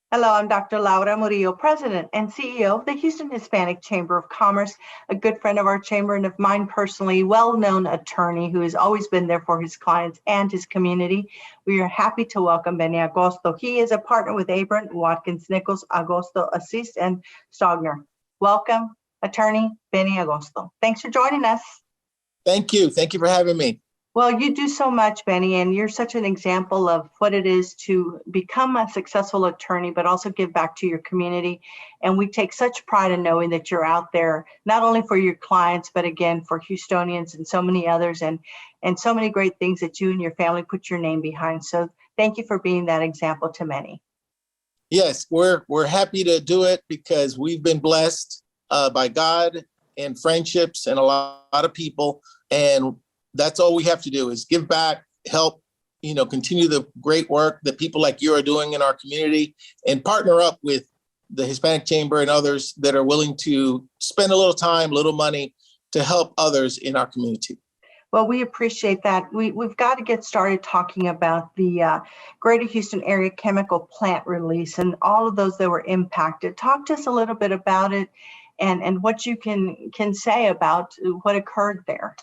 Hello, I'm Dr. Laura Murillo, President and CEO of the Houston Hispanic Chamber of Commerce, a good friend of our chamber and of mine personally, well-known attorney who has always been there for his clients and his community. We are happy to welcome Benny Agosto. He is a partner with Abram, Watkins, Nichols, Agosto, Aziz, and Stogner. Welcome, attorney Benny Agosto. Thanks for joining us. Thank you. Thank you for having me. Well, you do so much, Benny, and you're such an example of what it is to become a successful attorney, but also give back to your community. And we take such pride in knowing that you're out there, not only for your clients, but again, for Houstonians and so many others, and so many great things that you and your family put your name behind. So thank you for being that example to many. Yes, we're happy to do it because we've been blessed by God and friendships and a lot of people. And that's all we have to do is give back, help, continue the great work that people like you are doing in our community, and partner up with the Hispanic Chamber and others that are willing to spend a little time, little money to help others in our community. Well, we appreciate that. We've got to get started talking about the Greater Houston Area Chemical Plant release and all of those that were impacted. Talk to us a little bit about it and what you can say about what occurred there.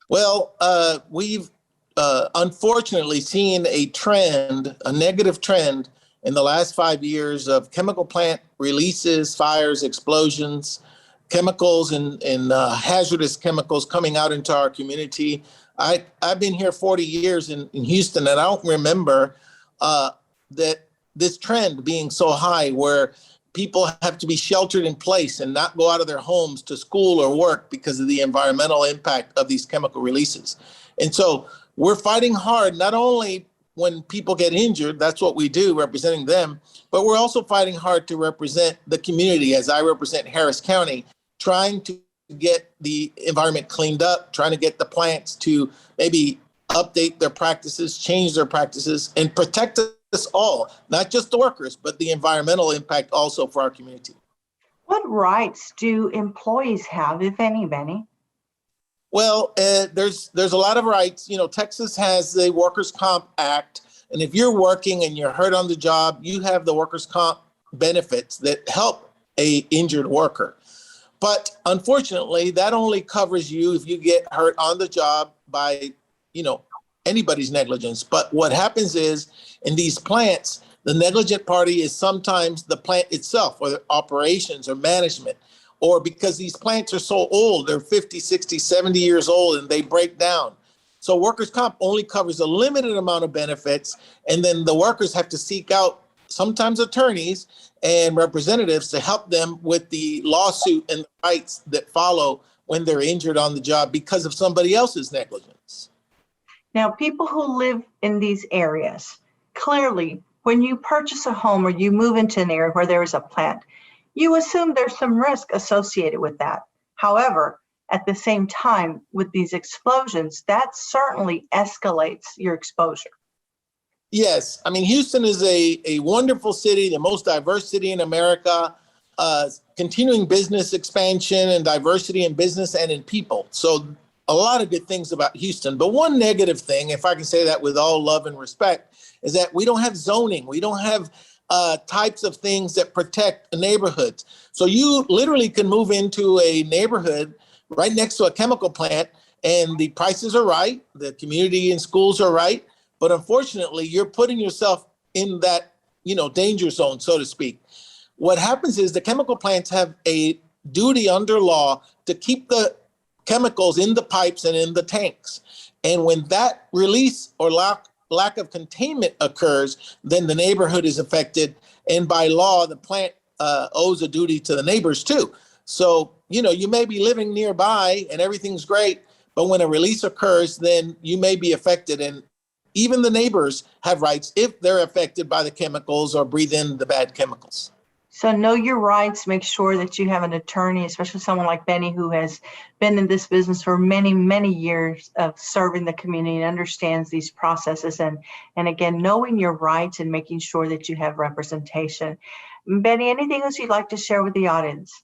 Well, we've unfortunately seen a negative trend in the last 5 years of chemical plant releases, fires, explosions, chemicals and hazardous chemicals coming out into our community. I've been here 40 years in Houston, and I don't remember that this trend being so high where people have to be sheltered in place and not go out of their homes to school or work because of the environmental impact of these chemical releases. And so we're fighting hard, not only when people get injured, that's what we do representing them, but we're also fighting hard to represent the community as I represent Harris County, trying to get the environment cleaned up, trying to get the plants to maybe update their practices, change their practices, and protect us all, not just the workers, but the environmental impact also for our community. What rights do employees have, if any, Benny? Well, there's a lot of rights. Texas has the Workers' Comp Act, and if you're working and you're hurt on the job, you have the Workers' Comp benefits that help a injured worker. But unfortunately, that only covers you if you get hurt on the job by, anybody's negligence. But what happens is in these plants, the negligent party is sometimes the plant itself or the operations or management, or because these plants are so old, they're 50, 60, 70 years old and they break down. So workers' comp only covers a limited amount of benefits. And then the workers have to seek out sometimes attorneys and representatives to help them with the lawsuit and the rights that follow when they're injured on the job because of somebody else's negligence. Now, people who live in these areas, clearly, when you purchase a home or you move into an area where there is a plant, you assume there's some risk associated with that. However, at the same time, with these explosions, that certainly escalates your exposure. Yes. I mean, Houston is a wonderful city, the most diverse city in America, continuing business expansion and diversity in business and in people. So a lot of good things about Houston. But one negative thing, if I can say that with all love and respect, is that we don't have zoning. We don't have types of things that protect neighborhoods. So you literally can move into a neighborhood right next to a chemical plant and the prices are right, the community and schools are right, but unfortunately you're putting yourself in that, danger zone, so to speak. What happens is the chemical plants have a duty under law to keep the chemicals in the pipes and in the tanks. And when that release or lack of containment occurs, then the neighborhood is affected. And by law, the plant owes a duty to the neighbors too. So, you may be living nearby and everything's great, but when a release occurs, then you may be affected. And even the neighbors have rights if they're affected by the chemicals or breathe in the bad chemicals. So know your rights, make sure that you have an attorney, especially someone like Benny, who has been in this business for many, many years of serving the community and understands these processes. And again, knowing your rights and making sure that you have representation. Benny, anything else you'd like to share with the audience?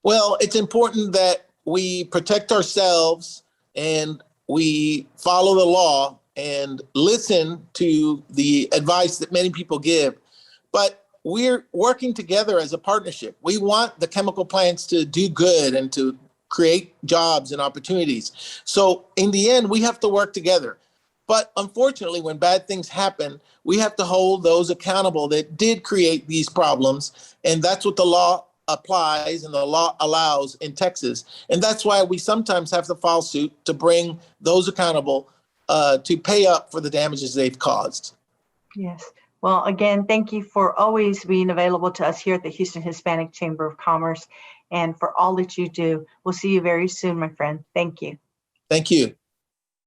Well, it's important that we protect ourselves and we follow the law and listen to the advice that many people give. But we're working together as a partnership. We want the chemical plants to do good and to create jobs and opportunities. So in the end, we have to work together. But unfortunately, when bad things happen, we have to hold those accountable that did create these problems. And that's what the law applies and the law allows in Texas. And that's why we sometimes have to file suit to bring those accountable to pay up for the damages they've caused. Yes. Well, again, thank you for always being available to us here at the Houston Hispanic Chamber of Commerce and for all that you do. We'll see you very soon, my friend. Thank you. Thank you.